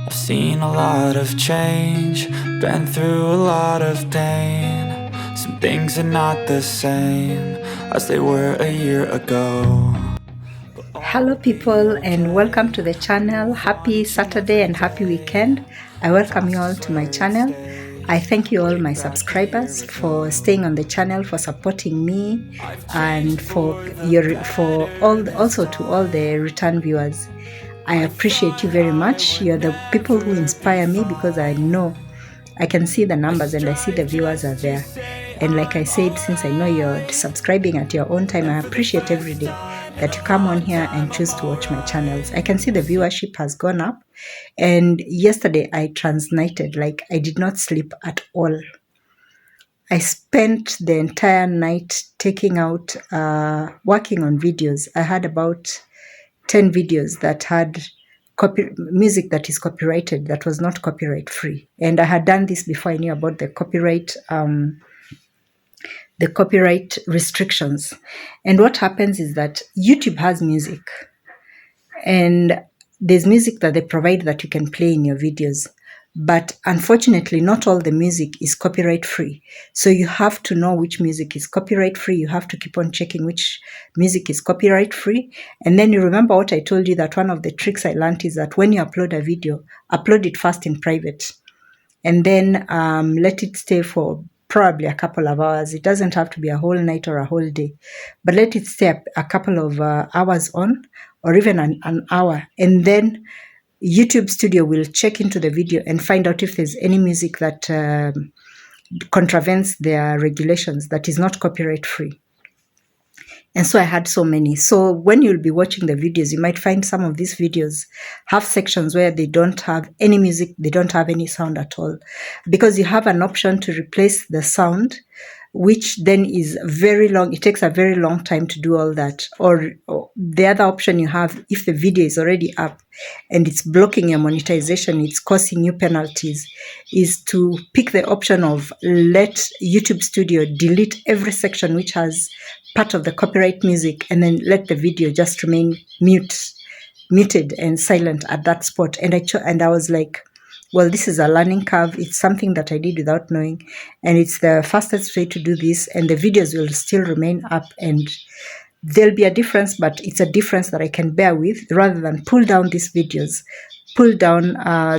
I've seen a lot of change, been through a lot of pain. Some things are not the same as they were a year ago. Hello people, and welcome to the channel. Happy Saturday and happy weekend. I welcome you all to my channel. I thank you all my subscribers for staying on the channel, for supporting me, and also to all the return viewers. I appreciate you very much. You're the people who inspire me, because I know I can see the numbers and I see the viewers are there. And like I said, since I know you're subscribing at your own time, I appreciate every day that you come on here and choose to watch my channels. I can see the viewership has gone up. And yesterday I transnighted, like I did not sleep at all. I spent the entire night taking out, working on videos. I had about 10 videos that had music that is copyrighted, that was not copyright free. And I had done this before I knew about the copyright restrictions. And what happens is that YouTube has music, and there's music that they provide that you can play in your videos. But unfortunately, not all the music is copyright free. So you have to know which music is copyright free. You have to keep on checking which music is copyright free. And then you remember what I told you, that one of the tricks I learned is that when you upload a video, upload it first in private. And then let it stay for probably a couple of hours. It doesn't have to be a whole night or a whole day. But let it stay a couple of hours on, or even an hour. And then YouTube Studio will check into the video and find out if there's any music that contravenes their regulations, that is not copyright free. And so I had so many. So when you'll be watching the videos, you might find some of these videos have sections where they don't have any music, they don't have any sound at all. Because you have an option to replace the sound, which then is very long. It takes a very long time to do all that. Or the other option you have, if the video is already up and it's blocking your monetization, it's causing you penalties, is to pick the option of let YouTube Studio delete every section which has part of the copyright music, and then let the video just remain muted and silent at that spot. And I was like, well, this is a learning curve. It's something that I did without knowing, and it's the fastest way to do this, and the videos will still remain up, and there'll be a difference, but it's a difference that I can bear with, rather than pull down these videos, pull down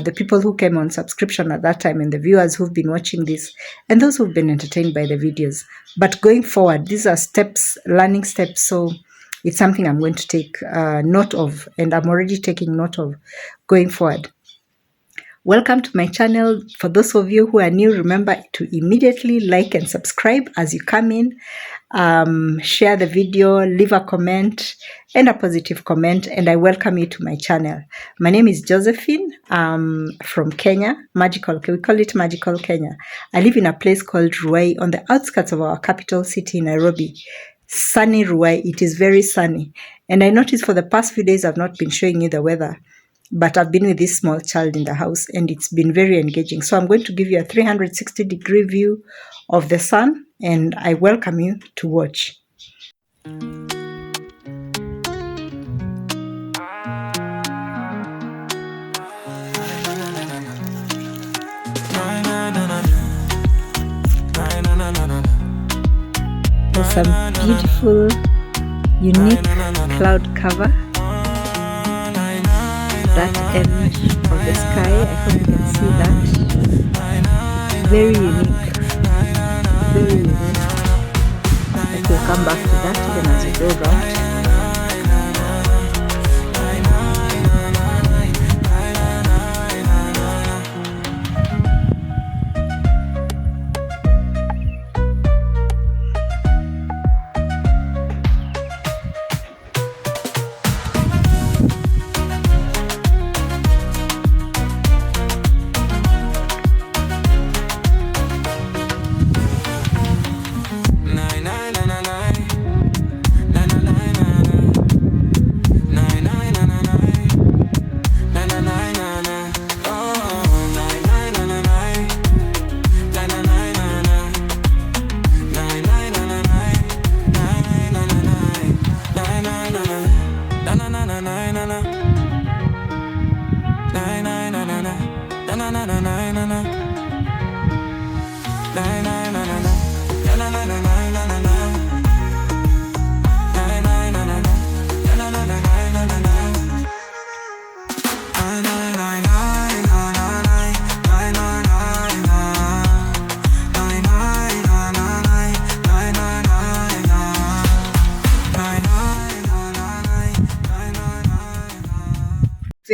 the people who came on subscription at that time, and the viewers who've been watching this, and those who've been entertained by the videos. But going forward, these are steps, learning steps, so it's something I'm going to take note of, and I'm already taking note of going forward. Welcome to my channel. For those of you who are new, remember to immediately like and subscribe as you come in. Share the video, leave a comment, and a positive comment, and I welcome you to my channel. My name is Josephine. From Kenya, we call it Magical Kenya. I live in a place called Ruai, on the outskirts of our capital city, Nairobi. Sunny Ruai. It is very sunny. And I noticed for the past few days I've not been showing you the weather, but I've been with this small child in the house, and it's been very engaging. So I'm going to give you a 360-degree view of the sun, and I welcome you to watch. There's some beautiful, unique cloud cover. That edge of the sky, I hope you can see that. Very unique. Very unique. But we'll come back to that even as we go around.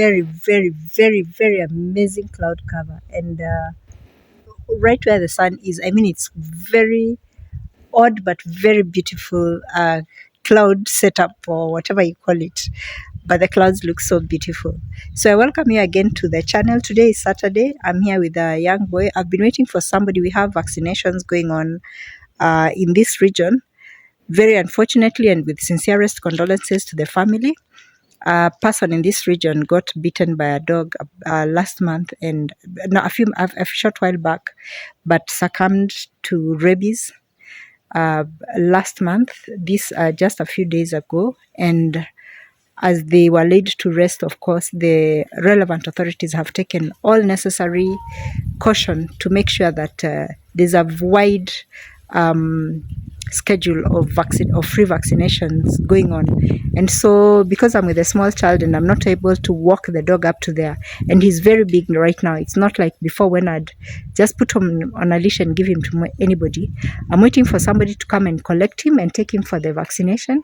very, very, very, very amazing cloud cover. And right where the sun is, I mean, it's very odd but very beautiful cloud setup, or whatever you call it. But the clouds look so beautiful. So I welcome you again to the channel. Today is Saturday. I'm here with a young boy. I've been waiting for somebody. We have vaccinations going on in this region. Very unfortunately, and with sincerest condolences to the family, a person in this region got bitten by a dog last month, and no, a short while back, but succumbed to rabies last month. This just a few days ago, and as they were laid to rest, of course, the relevant authorities have taken all necessary caution to make sure that there's a wide schedule of free vaccinations going on. And so, because I'm with a small child and I'm not able to walk the dog up to there, and he's very big right now, it's not like before when I'd just put him on a leash and give him to anybody. I'm waiting for somebody to come and collect him and take him for the vaccination,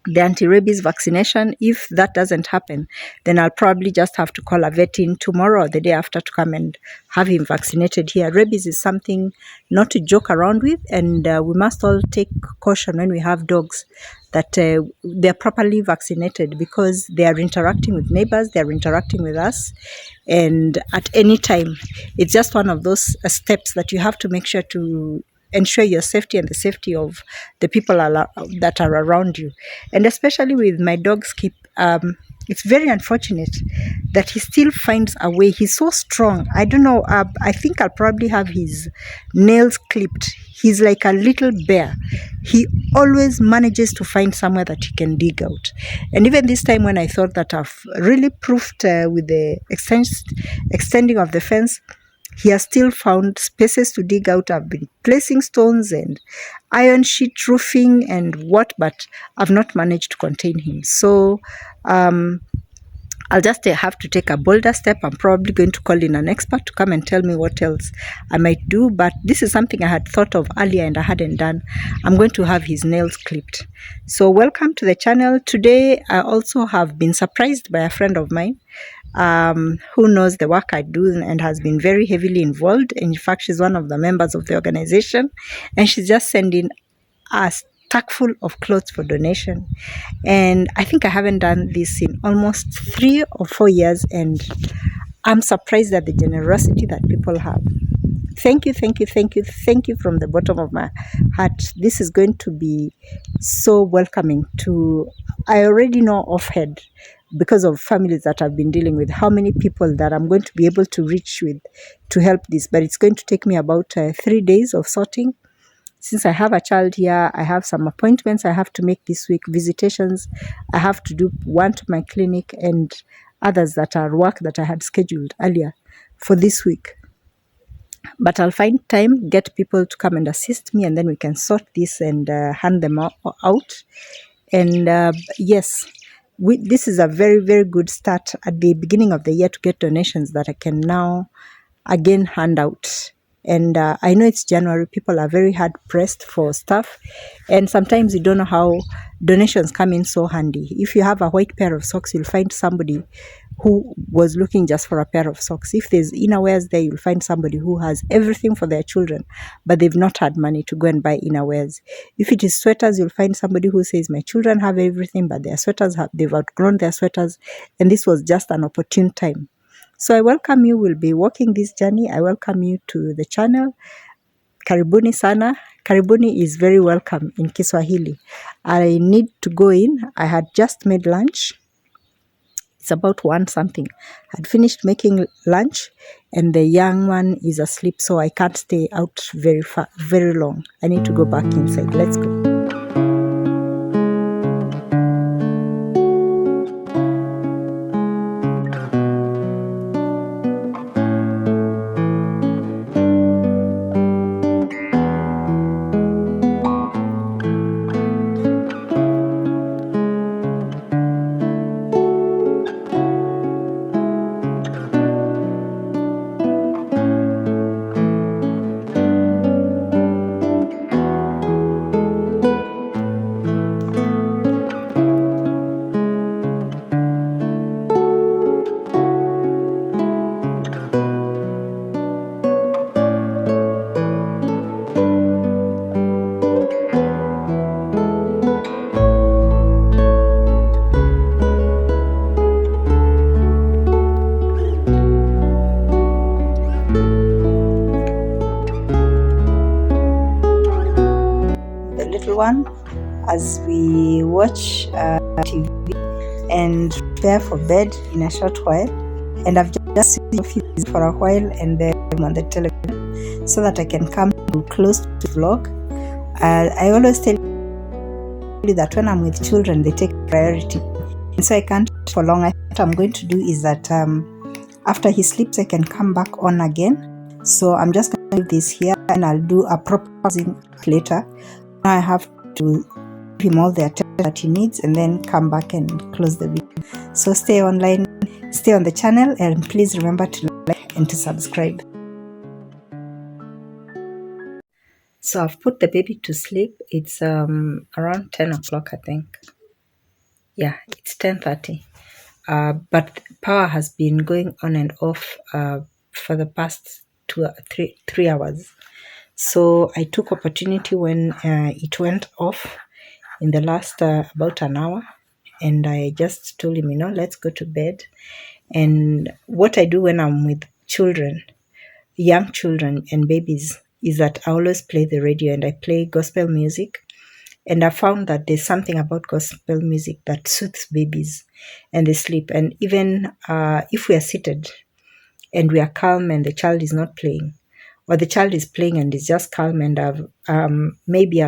the anti-rabies vaccination. If that doesn't happen, then I'll probably just have to call a vet in tomorrow or the day after to come and have him vaccinated here. Rabies is something not to joke around with, and we must all take caution when we have dogs that they're properly vaccinated, because they are interacting with neighbors, they're interacting with us, and at any time, it's just one of those steps that you have to make sure to ensure your safety and the safety of the people that are around you. And especially with my dog Skip, it's very unfortunate that he still finds a way. He's so strong. I don't know. I think I'll probably have his nails clipped. He's like a little bear. He always manages to find somewhere that he can dig out. And even this time, when I thought that I've really proofed with the extending of the fence, he has still found spaces to dig out. I've been placing stones and iron sheet roofing and what, but I've not managed to contain him. So I'll just have to take a bolder step. I'm probably going to call in an expert to come and tell me what else I might do. But this is something I had thought of earlier and I hadn't done. I'm going to have his nails clipped. So welcome to the channel. Today, I also have been surprised by a friend of mine who knows the work I do and has been very heavily involved. In fact, she's one of the members of the organization, and she's just sending a stack full of clothes for donation. And I think I haven't done this in almost 3 or 4 years, and I'm surprised at the generosity that people have. Thank you, thank you, thank you, thank you from the bottom of my heart. This is going to be so welcoming to, I already know offhand, because of families that I've been dealing with, how many people that I'm going to be able to reach with to help this. But it's going to take me about 3 days of sorting. Since I have a child here, I have some appointments I have to make this week, visitations. I have to do one to my clinic and others that are work that I had scheduled earlier for this week. But I'll find time, get people to come and assist me, and then we can sort this and hand them out. And yes, this is a very, very good start at the beginning of the year to get donations that I can now again hand out. And I know it's January, people are very hard pressed for stuff, and sometimes you don't know how donations come in so handy. If you have a white pair of socks, you'll find somebody who was looking just for a pair of socks. If there's innerwears there, you'll find somebody who has everything for their children, but they've not had money to go and buy innerwears. If it is sweaters, you'll find somebody who says, my children have everything, but their sweaters they've outgrown their sweaters, and this was just an opportune time. So I welcome you. We'll be walking this journey. I welcome you to the channel. Karibuni sana. Karibuni is very welcome in Kiswahili. I need to go in. I had just made lunch. It's about 1 something. I'd finished making lunch and the young one is asleep, so I can't stay out very long. I need to go back inside. Let's go. everyone as we watch TV and prepare for bed in a short while. And I've just seen for a while and then on the television so that I can come to close to the vlog. I always tell you that when I'm with children, they take priority. And so I can't for long. What I'm going to do is that after he sleeps, I can come back on again. So I'm just going to leave this here and I'll do a proper pausing later. Now I have to give him all the attention that he needs and then come back and close the video. So stay online, stay on the channel, and please remember to like and to subscribe. So I've put the baby to sleep. It's around 10 o'clock, I think. Yeah, it's 10:30. But power has been going on and off for the past 3 hours. So I took opportunity when it went off in the last about an hour, and I just told him, let's go to bed. And what I do when I'm with children, young children and babies, is that I always play the radio and I play gospel music. And I found that there's something about gospel music that soothes babies and they sleep. And even if we are seated and we are calm and the child is not playing, or the child is playing and is just calm, and maybe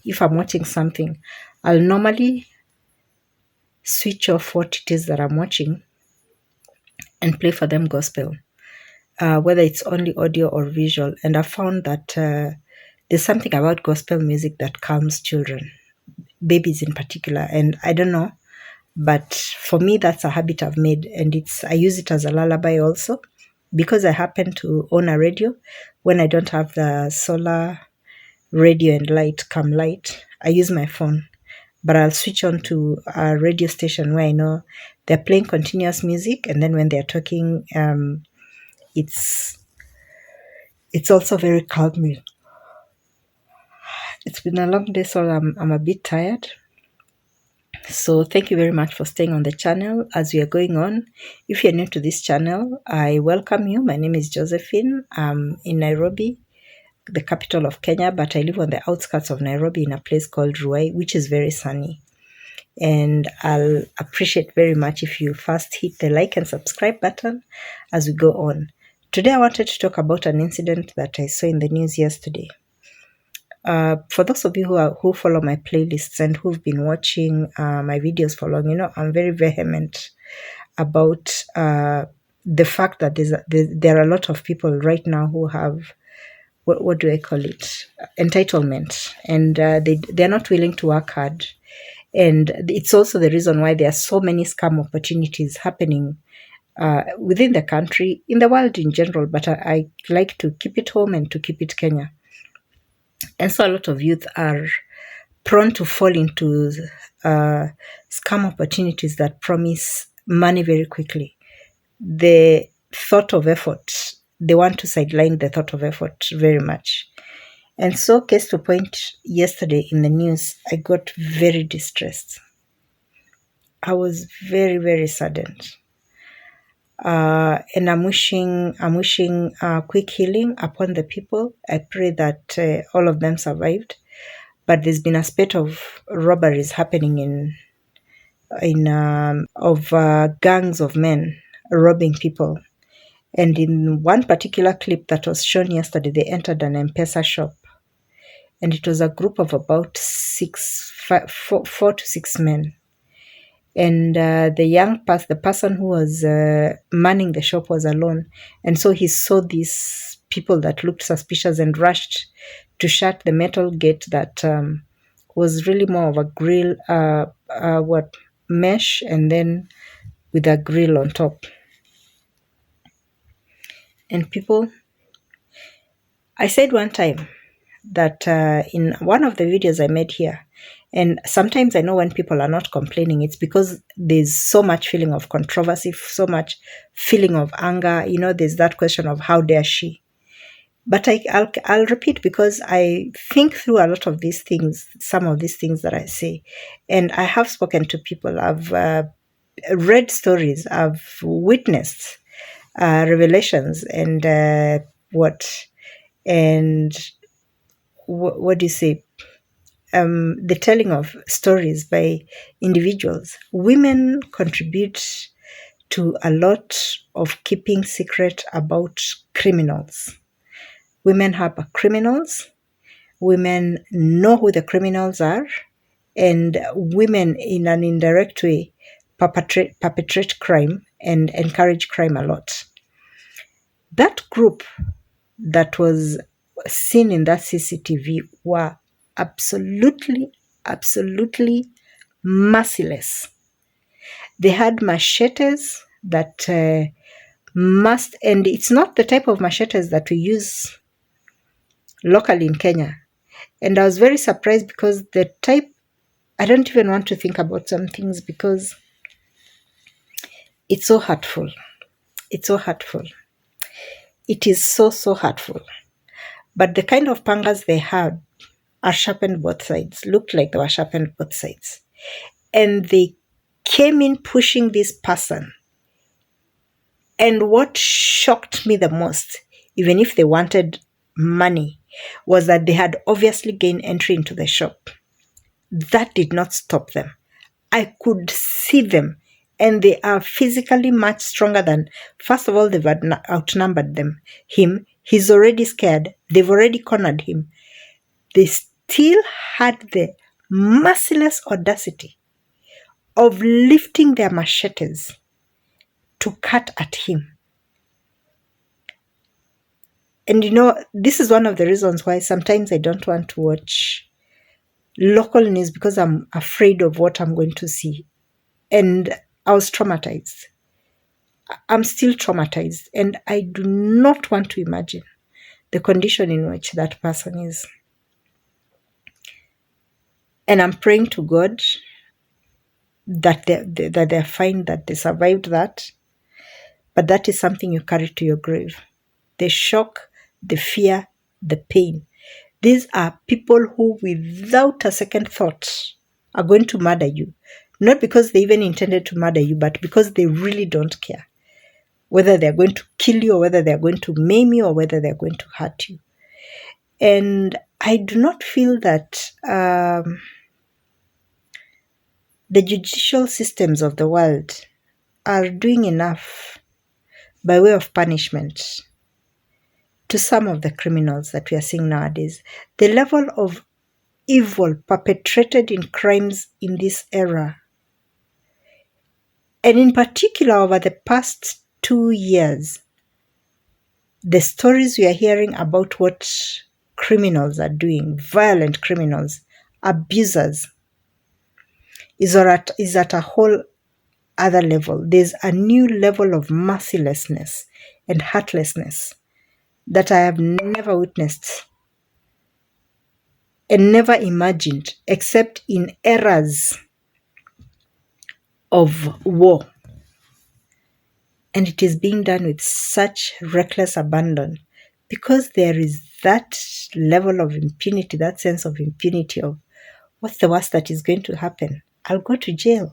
if I'm watching something, I'll normally switch off what it is that I'm watching and play for them gospel, whether it's only audio or visual. And I found that there's something about gospel music that calms children, babies in particular. And I don't know, but for me, that's a habit I've made, and I use it as a lullaby also, because I happen to own a radio. When I don't have the solar radio and light, I use my phone. But I'll switch on to a radio station where I know they're playing continuous music, and then when they're talking, it's also very calming. It's been a long day, so I'm a bit tired. So thank you very much for staying on the channel as we are going on. If you're new to this channel, I welcome you. My name is Josephine. I'm in Nairobi, the capital of Kenya, but I live on the outskirts of Nairobi in a place called Ruai, which is very sunny. And I'll appreciate very much if you first hit the like and subscribe button as we go on. Today I wanted to talk about an incident that I saw in the news yesterday. For those of you who follow my playlists and who've been watching my videos for long, I'm very vehement about the fact that there are a lot of people right now who have, what do I call it, entitlement, and they're not willing to work hard. And it's also the reason why there are so many scam opportunities happening within the country, in the world in general, but I like to keep it home and to keep it Kenya. And so a lot of youth are prone to fall into scam opportunities that promise money very quickly. The thought of effort, they want to sideline the thought of effort very much. And so, case to point, yesterday in the news, I got very distressed. I was very, very saddened. And I'm wishing quick healing upon the people. I pray that all of them survived. But there's been a spate of robberies happening of gangs of men robbing people. And in one particular clip that was shown yesterday, they entered an M-Pesa shop. And it was a group of about 4 to 6 men. And the person who was manning the shop was alone. And so he saw these people that looked suspicious and rushed to shut the metal gate that was really more of a grill, mesh, and then with a grill on top. And people, I said one time that in one of the videos I made here, and sometimes I know when people are not complaining, it's because there's so much feeling of controversy, so much feeling of anger. There's that question of how dare she. But I'll repeat, because I think through a lot of these things, some of these things that I say, and I have spoken to people, I've read stories, I've witnessed revelations, and what do you say? the telling of stories by individuals. Women contribute to a lot of keeping secret about criminals. Women harbor criminals. Women know who the criminals are, and women, in an indirect way, perpetrate crime and encourage crime a lot. That group that was seen in that CCTV were absolutely merciless. They had machetes that and it's not the type of machetes that we use locally in Kenya. And I was very surprised because the type, I don't even want to think about some things because it's so hurtful. It's so hurtful. It is so hurtful. But the kind of pangas they had are sharpened both sides, looked like they were sharpened both sides. And they came in pushing this person. And what shocked me the most, even if they wanted money, was that they had obviously gained entry into the shop. That did not stop them. I could see them, and they are physically much stronger than, first of all, they've outnumbered him. He's already scared. They've already cornered him. They still had the merciless audacity of lifting their machetes to cut at him. And this is one of the reasons why sometimes I don't want to watch local news, because I'm afraid of what I'm going to see. And I was traumatized. I'm still traumatized, and I do not want to imagine the condition in which that person is. And I'm praying to God that they're fine, that they survived that. But that is something you carry to your grave. The shock, the fear, the pain. These are people who, without a second thought, are going to murder you. Not because they even intended to murder you, but because they really don't care whether they're going to kill you, or whether they're going to maim you, or whether they're going to hurt you. And I do not feel that the judicial systems of the world are doing enough by way of punishment to some of the criminals that we are seeing nowadays. The level of evil perpetrated in crimes in this era, and in particular over the past 2 years, the stories we are hearing about what criminals are doing, violent criminals, abusers, is at a whole other level. There's a new level of mercilessness and heartlessness that I have never witnessed and never imagined, except in eras of war. And it is being done with such reckless abandon, because there is that level of impunity, that sense of impunity of, what's the worst that is going to happen? I'll go to jail.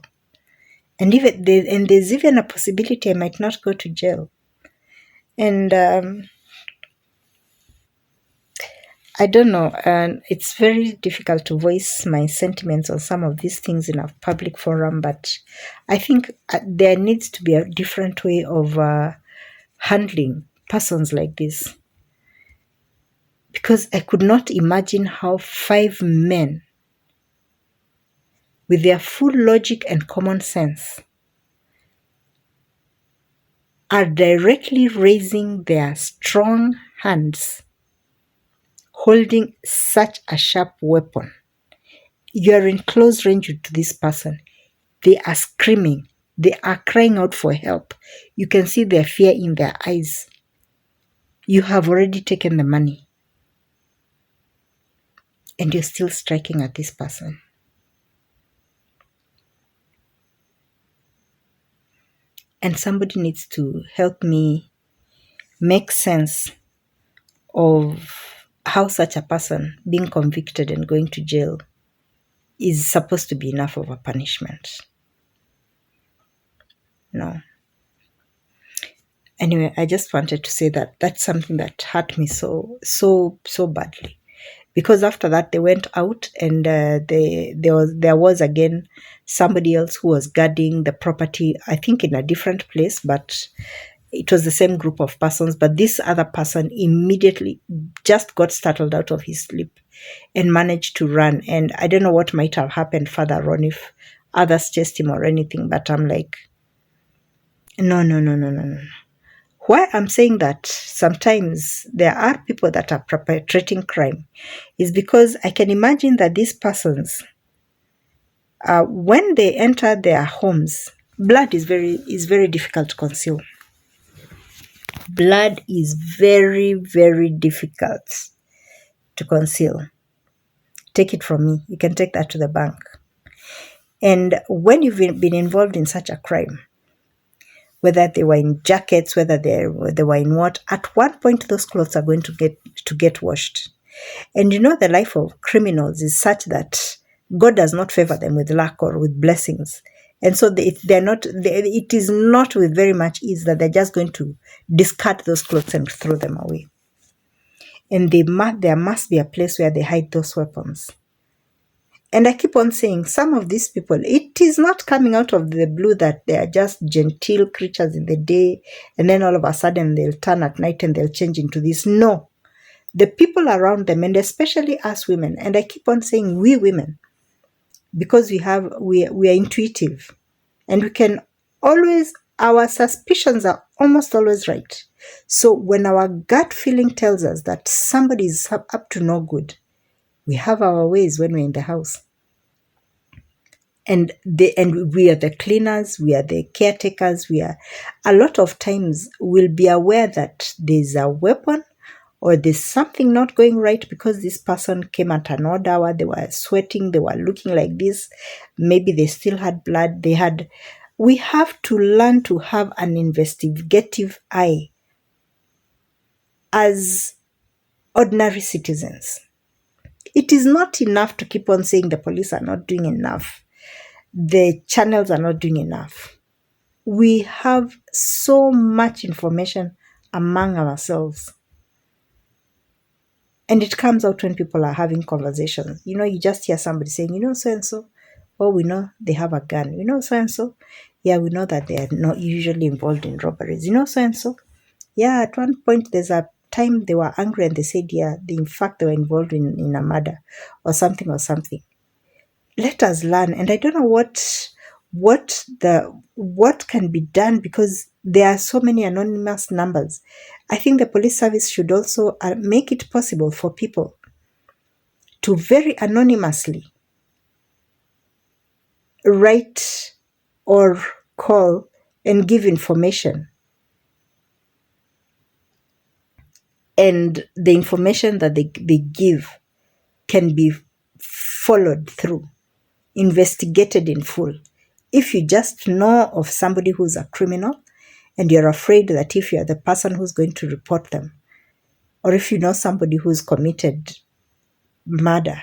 And there's even a possibility I might not go to jail. And I don't know, and it's very difficult to voice my sentiments on some of these things in a public forum, but I think there needs to be a different way of handling persons like this. Because I could not imagine how 5 men, with their full logic and common sense, are directly raising their strong hands, holding such a sharp weapon. You are in close range to this person. They are screaming. They are crying out for help. You can see their fear in their eyes. You have already taken the money, and you're still striking at this person. And somebody needs to help me make sense of how such a person being convicted and going to jail is supposed to be enough of a punishment. No. Anyway, I just wanted to say that that's something that hurt me so badly, because after that they went out, and there was again somebody else who was guarding the property, I think in a different place, but it was the same group of persons. But this other person immediately just got startled out of his sleep and managed to run. And I don't know what might have happened further on if others chased him or anything, but I'm like, no, no, no, no, no, no. Why I'm saying that sometimes there are people that are perpetrating crime is because I can imagine that these persons, when they enter their homes, blood is very difficult to conceal. Blood is very, very difficult to conceal. Take it from me. You can take that to the bank. And when you've been involved in such a crime, whether they were in jackets, whether they were in what, at one point those clothes are going to get washed. And you know, the life of criminals is such that God does not favor them with luck or with blessings. And so it is not with very much ease that they're just going to discard those clothes and throw them away. And there must be a place where they hide those weapons. And I keep on saying, some of these people, it is not coming out of the blue that they are just genteel creatures in the day, and then all of a sudden they'll turn at night and they'll change into this. No. The people around them, and especially us women, and I keep on saying we women, because we are intuitive, and we can always, our suspicions are almost always right. So when our gut feeling tells us that somebody is up to no good, we have our ways when we're in the house. And we are the cleaners, we are the caretakers, a lot of times we'll be aware that there's a weapon or there's something not going right because this person came at an odd hour, they were sweating, they were looking like this, maybe they still had blood, we have to learn to have an investigative eye as ordinary citizens. It is not enough to keep on saying the police are not doing enough. The channels are not doing enough. We have so much information among ourselves. And it comes out when people are having conversations. You know, you just hear somebody saying, you know, so-and-so. Oh, we know they have a gun. You know, so-and-so. Yeah, we know that they are not usually involved in robberies. You know, so-and-so. Yeah, at one point, there's a time they were angry and they said, yeah, in fact, they were involved in a murder or something. Let us learn. And I don't know what can be done, because there are so many anonymous numbers. I think the police service should also make it possible for people to very anonymously write or call and give information. And the information that they give can be followed through, investigated in full. If you just know of somebody who's a criminal and you're afraid that if you're the person who's going to report them, or if you know somebody who's committed murder,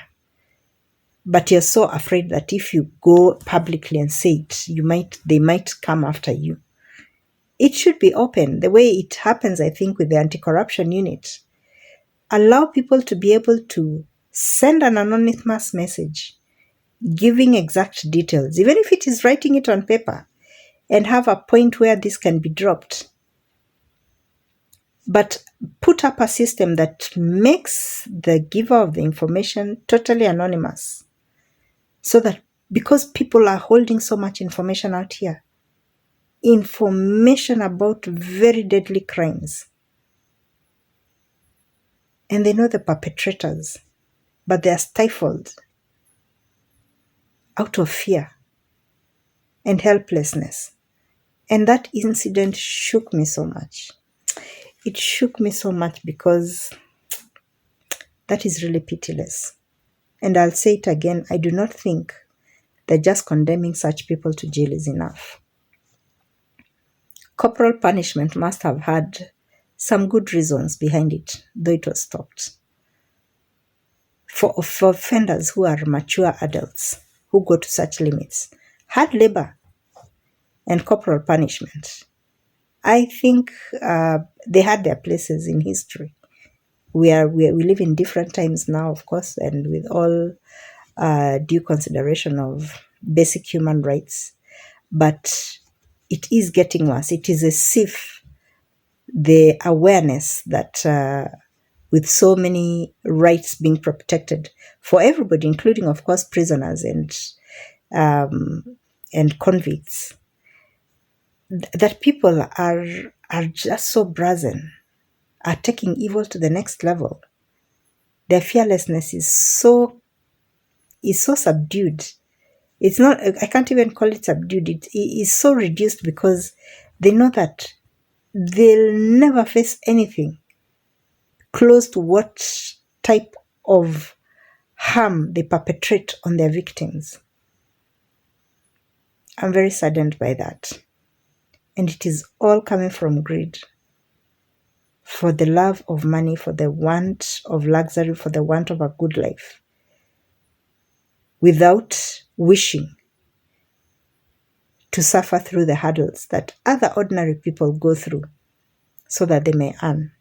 but you're so afraid that if you go publicly and say it, they might come after you. It should be open, the way it happens, I think, with the anti-corruption unit. Allow people to be able to send an anonymous message giving exact details, even if it is writing it on paper, and have a point where this can be dropped. But put up a system that makes the giver of the information totally anonymous, so that, because people are holding so much information out here, information about very deadly crimes, and they know the perpetrators, but they are stifled out of fear and helplessness. And that incident shook me so much. It shook me so much because that is really pitiless. And I'll say it again, I do not think that just condemning such people to jail is enough. Corporal punishment must have had some good reasons behind it, though it was stopped. For offenders who are mature adults, who go to such limits, hard labor and corporal punishment, I think they had their places in history. we live in different times now, of course, and with all due consideration of basic human rights, but it is getting worse. It is as if the awareness that with so many rights being protected for everybody, including, of course, prisoners um, and convicts, that people are just so brazen, are taking evil to the next level. Their fearlessness is so subdued. It's not, I can't even call it subdued. It is so reduced because they know that they'll never face anything close to what type of harm they perpetrate on their victims. I'm very saddened by that. And it is all coming from greed, for the love of money, for the want of luxury, for the want of a good life, without wishing to suffer through the hurdles that other ordinary people go through so that they may earn.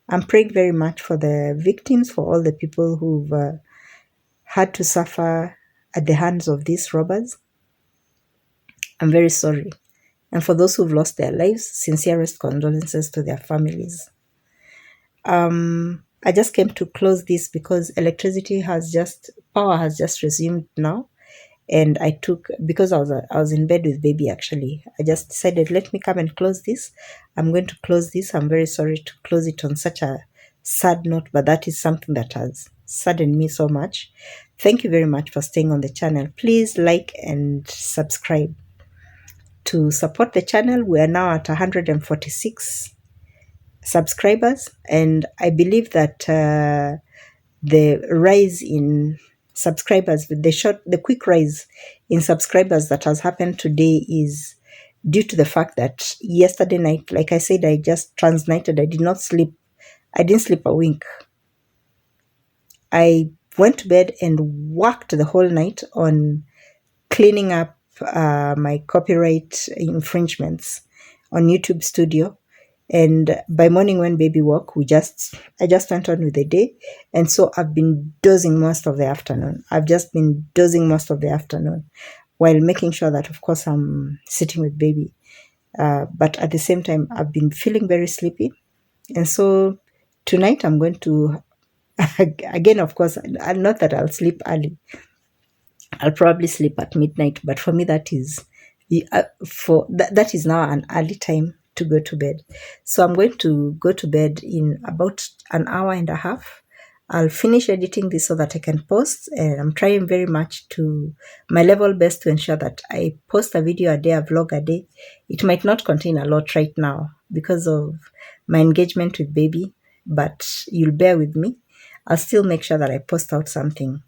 I'm praying very much for the victims, for all the people who've had to suffer at the hands of these robbers. I'm very sorry. And for those who've lost their lives, sincerest condolences to their families. I just came to close this because power has just resumed now. And I took, because I was in bed with baby actually, I just decided, let me come and close this. I'm going to close this. I'm very sorry to close it on such a sad note, but that is something that has saddened me so much. Thank you very much for staying on the channel. Please like and subscribe to support the channel. We are now at 146 subscribers, and I believe that the rise in subscribers, the quick rise in subscribers that has happened today is due to the fact that yesterday night, like I said, I just transnighted. I did not sleep. I didn't sleep a wink. I went to bed and worked the whole night on cleaning up my copyright infringements on YouTube Studio. And by morning when baby woke, I just went on with the day. And so I've been dozing most of the afternoon. I've just been dozing most of the afternoon while making sure that, of course, I'm sitting with baby. But at the same time, I've been feeling very sleepy. And so tonight I'm going to, again, of course, not that I'll sleep early. I'll probably sleep at midnight. But for me, that is that is now an early time to go to bed. So I'm going to go to bed in about an hour and a half. I'll finish editing this so that I can post, and I'm trying very much to my level best to ensure that I post a video a day, a vlog a day. It might not contain a lot right now because of my engagement with baby, but you'll bear with me. I'll still make sure that I post out something.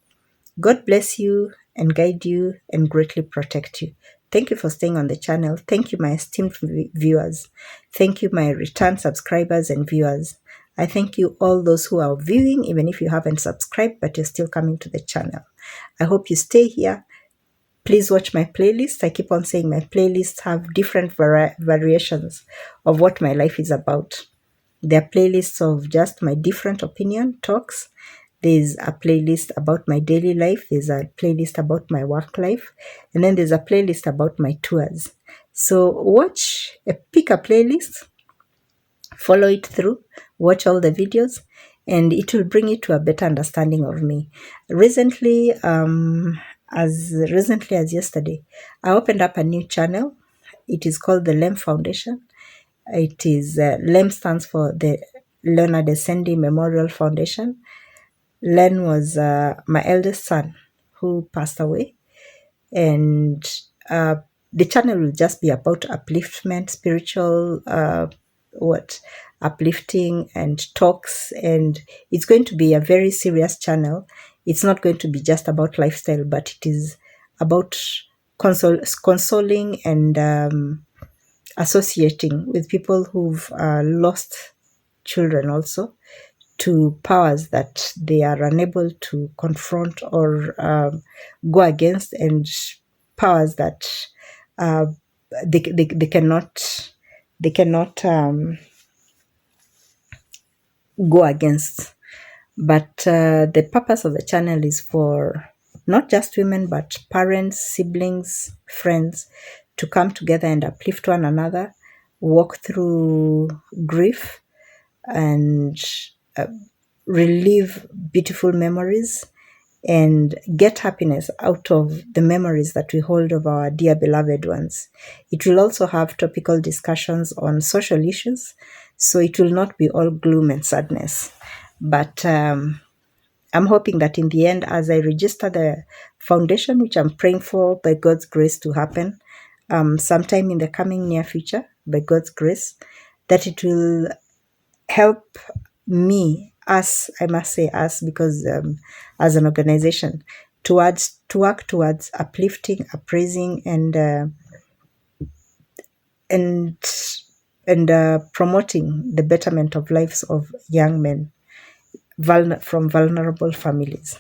God bless you and guide you and greatly protect you. Thank you for staying on the channel. Thank you, my esteemed viewers. Thank you, my return subscribers and viewers. I thank you all those who are viewing, even if you haven't subscribed, but you're still coming to the channel. I hope you stay here. Please watch my playlist. I keep on saying my playlists have different variations of what my life is about. There are playlists of just my different opinion talks. There's a playlist about my daily life. There's a playlist about my work life. And then there's a playlist about my tours. So pick a playlist, follow it through, watch all the videos, and it will bring you to a better understanding of me. Recently, as recently as yesterday, I opened up a new channel. It is called the LEM Foundation. It is, LEM stands for the Leonard Essendi Memorial Foundation. Len was my eldest son who passed away, and the channel will just be about upliftment, spiritual uplifting and talks, and it's going to be a very serious channel. It's not going to be just about lifestyle, but it is about consoling and associating with people who've lost children also, to powers that they are unable to confront or go against, and powers that they cannot go against. But the purpose of the channel is for not just women, but parents, siblings, friends to come together and uplift one another, walk through grief, and relive beautiful memories, and get happiness out of the memories that we hold of our dear beloved ones. It will also have topical discussions on social issues, so it will not be all gloom and sadness. But I'm hoping that in the end, as I register the foundation, which I'm praying for by God's grace to happen sometime in the coming near future, by God's grace, that it will help me, us, I must say us, because as an organization, to work towards uplifting, appraising, and promoting the betterment of lives of young men from vulnerable families.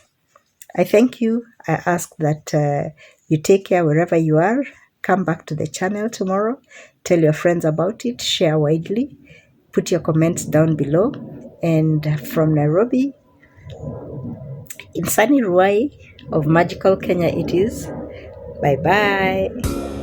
I thank you. I ask that you take care wherever you are. Come back to the channel tomorrow. Tell your friends about it. Share widely. Put your comments down below. And from Nairobi, in sunny Ruai of magical Kenya it is. Bye-bye.